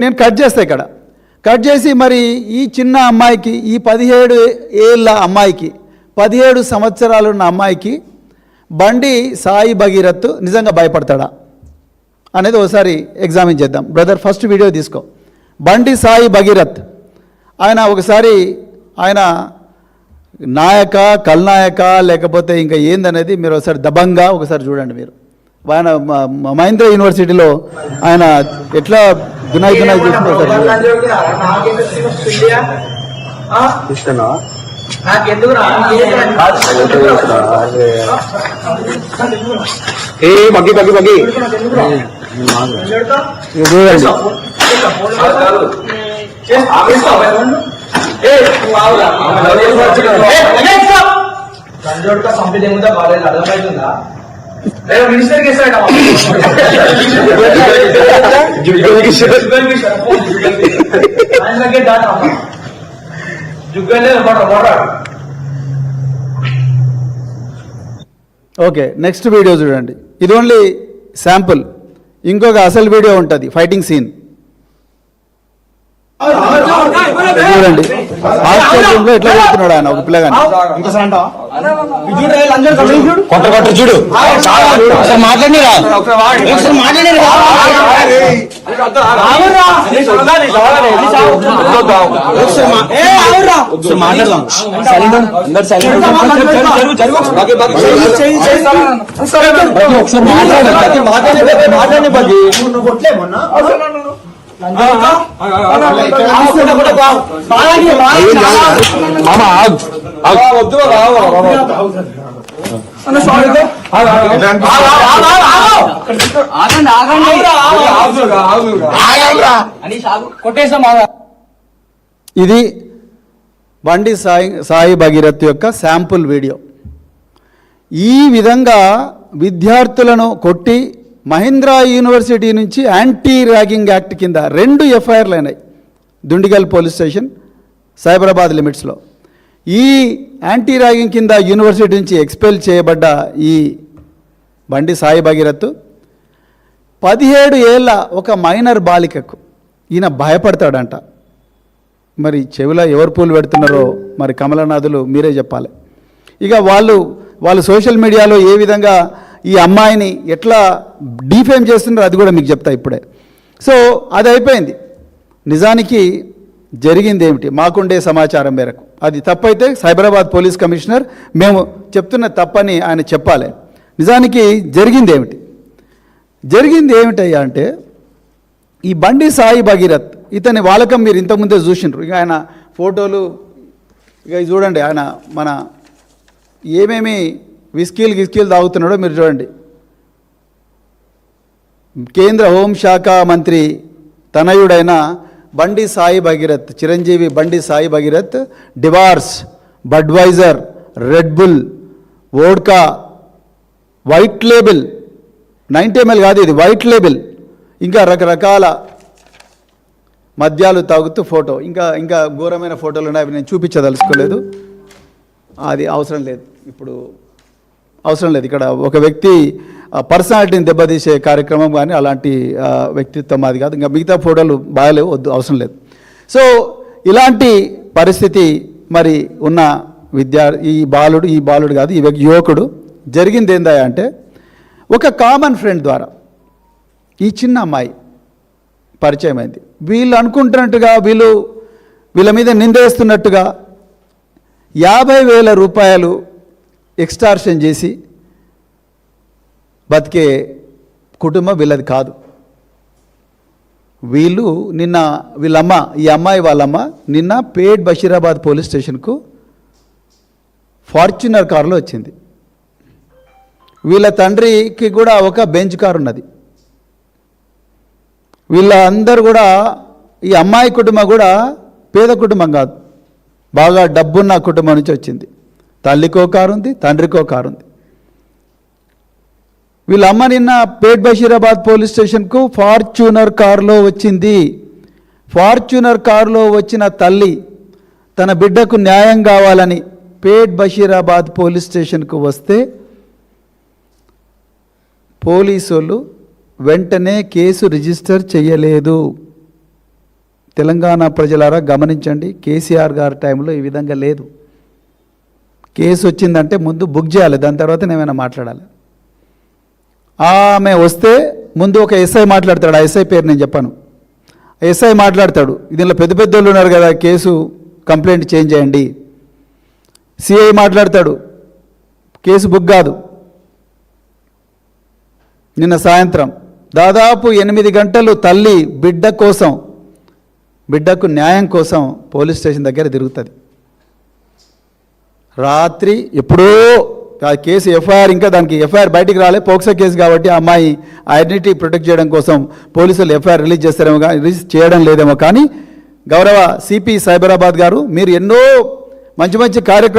నేను కట్ చేస్తా ఇక్కడ. కట్ చేసి మరి ఈ చిన్న అమ్మాయికి, ఈ 17 ఏళ్ళ అమ్మాయికి, 17 సంవత్సరాలున్న అమ్మాయికి బండి సాయి భగీరథ్ నిజంగా భయపడతాడా అనేది ఒకసారి ఎగ్జామిన్ చేద్దాం. బ్రదర్ ఫస్ట్ వీడియో తీసుకో. బండి సాయి భగీరథ్ ఆయన ఒకసారి ఆయన నాయక, కల్నాయక, లేకపోతే ఇంకా ఏందనేది మీరు ఒకసారి దబంగా ఒకసారి చూడండి. మీరు ఆయన మహేంద్ర యూనివర్సిటీలో ఆయన ఎట్లా దునాయి చూసుకుంటారు. ఓకే, నెక్స్ట్ వీడియో చూడండి. ఇది ఓన్లీ శాంపుల్. ఇంకొక అసలు వీడియో ఉంటుంది, ఫైటింగ్ సీన్ చూడండి. ఆశ్చర్యంలో ఎట్లా కొడుతున్నాడు ఆయన ఒక పిల్లగాని. చూడు మాట్లాడిరా ఇది బండి సాయి భగీరథ్ యొక్క శాంపుల్ వీడియో. ఈ విధంగా విద్యార్థులను కొట్టి మహేంద్ర యూనివర్సిటీ నుంచి యాంటీ ర్యాగింగ్ యాక్ట్ కింద 2 ఎఫ్ఐఆర్లు అయినాయి. దుండిగల్ పోలీస్ స్టేషన్, సైబరాబాద్ లిమిట్స్లో. ఈ యాంటీ ర్యాగింగ్ కింద యూనివర్సిటీ నుంచి ఎక్స్పెల్ చేయబడ్డ ఈ బండి సాయి భగీరథ్ 17 ఏళ్ళ ఒక మైనర్ బాలికకు ఈయన భయపడతాడంట. మరి చెవిలో ఎవరు పూలు పెడుతున్నారో మరి కమలనాథులు మీరే చెప్పాలి. ఇక వాళ్ళు సోషల్ మీడియాలో ఏ విధంగా ఈ అమ్మాయిని ఎట్లా డీఫేమ్ చేస్తున్నారో అది కూడా మీకు చెప్తా ఇప్పుడే. సో అది అయిపోయింది. నిజానికి జరిగింది ఏమిటి మాకుండే సమాచారం మేరకు, అది తప్పైతే సైబరాబాద్ పోలీస్ కమిషనర్ మేము చెప్తున్న తప్పని ఆయన చెప్పాలి. నిజానికి జరిగింది ఏమిటయ్యా అంటే, ఈ బండి సాయి భగీరథ్ ఇతని వాలకం మీరు ఇంతకుముందే చూసిండ్రు. ఇక ఆయన ఫోటోలు ఇక చూడండి. ఆయన మన ఏమేమి విస్కీలు తాగుతున్నాడో మీరు చూడండి. కేంద్ర హోంశాఖ మంత్రి తనయుడైన బండి Sai Bhagirath, Chiranjeevi Bandi Sai Bhagirath Dewar's, Budweiser, Red Bull, vodka, White Label 90 ml కాదు ఇది, వైట్ లేబుల్, ఇంకా రకరకాల మద్యాలు తాగుతూ ఫోటో. ఇంకా ఘోరమైన ఫోటోలు ఉన్నాయి, అవి నేను చూపించదలుచుకోలేదు. అది అవసరం లేదు, ఇప్పుడు అవసరం లేదు. ఇక్కడ ఒక వ్యక్తి పర్సనాలిటీని దెబ్బతీసే కార్యక్రమం కానీ అలాంటి వ్యక్తిత్వం అది కాదు. ఇంకా మిగతా ఫోటోలు బాగాలేవు, వద్దు, అవసరం లేదు. సో ఇలాంటి పరిస్థితి మరి ఉన్న ఈ బాలుడు కాదు, ఈ యువకుడు జరిగింది ఏందా అంటే, ఒక కామన్ ఫ్రెండ్ ద్వారా ఈ చిన్న అమ్మాయి పరిచయం అయింది. వీళ్ళు అనుకుంటున్నట్టుగా, వీళ్ళ మీద నిందేస్తున్నట్టుగా 50,000 రూపాయలు ఎక్స్టార్షన్ చేసి బతికే కుటుంబం వీళ్ళది కాదు. వీళ్ళమ్మ, ఈ అమ్మాయి వాళ్ళమ్మ నిన్న పేట్ బషీరాబాద్ పోలీస్ స్టేషన్కు ఫార్చునర్ కారులో వచ్చింది. వీళ్ళ తండ్రికి కూడా ఒక బెంచ్ కారు ఉన్నది. వీళ్ళందరూ కూడా, ఈ అమ్మాయి కుటుంబం కూడా పేద కుటుంబం కాదు, బాగా డబ్బున్న కుటుంబం నుంచి వచ్చింది. తల్లికో కారు ఉంది, తండ్రికో కారు ఉంది. వీళ్ళ అమ్మ నిన్న పేట్ బషీరాబాద్ పోలీస్ స్టేషన్కు ఫార్చునర్ కారులో వచ్చింది. ఫార్చునర్ కారులో వచ్చిన తల్లి తన బిడ్డకు న్యాయం కావాలని పేట్ బషీరాబాద్ పోలీస్ స్టేషన్కు వస్తే పోలీసులు వెంటనే కేసు రిజిస్టర్ చేయలేదు. తెలంగాణ ప్రజలారా గమనించండి, కేసీఆర్ గారి టైంలో ఈ విధంగా లేదు. కేసు వచ్చిందంటే ముందు బుక్ చేయాలి, దాని తర్వాత ఏమైనా మాట్లాడాలి. ఆమె వస్తే ముందు ఒక ఎస్ఐ మాట్లాడతాడు, ఆ ఎస్ఐ పేరు నేను చెప్పాను. ఎస్ఐ మాట్లాడతాడు, దీనిలో పెద్ద పెద్ద వాళ్ళు ఉన్నారు కదా, కేసు కంప్లైంట్ చేంజ్ చేయండి. సిఐ మాట్లాడతాడు, కేసు బుక్ కాదు. నిన్న సాయంత్రం దాదాపు 8 గంటలు తల్లి బిడ్డ కోసం, బిడ్డకు న్యాయం కోసం పోలీస్ స్టేషన్ దగ్గర తిరుగుతుంది. రాత్రి ఎప్పుడో ఆ కేసు ఎఫ్ఐఆర్, ఇంకా దానికి ఎఫ్ఐఆర్ బయటికి రాలే, పోక్సో కేసు కాబట్టి ఆ అమ్మాయి ఐడెంటిటీ ప్రొటెక్ట్ చేయడం కోసం పోలీసులు ఎఫ్ఐఆర్ రిలీజ్ చేస్తారేమో, రిలీజ్ చేయడం లేదేమో. కానీ గౌరవ సిపి సైబరాబాద్ గారు, మీరు ఎన్నో మంచి మంచి కార్యక్రమాలు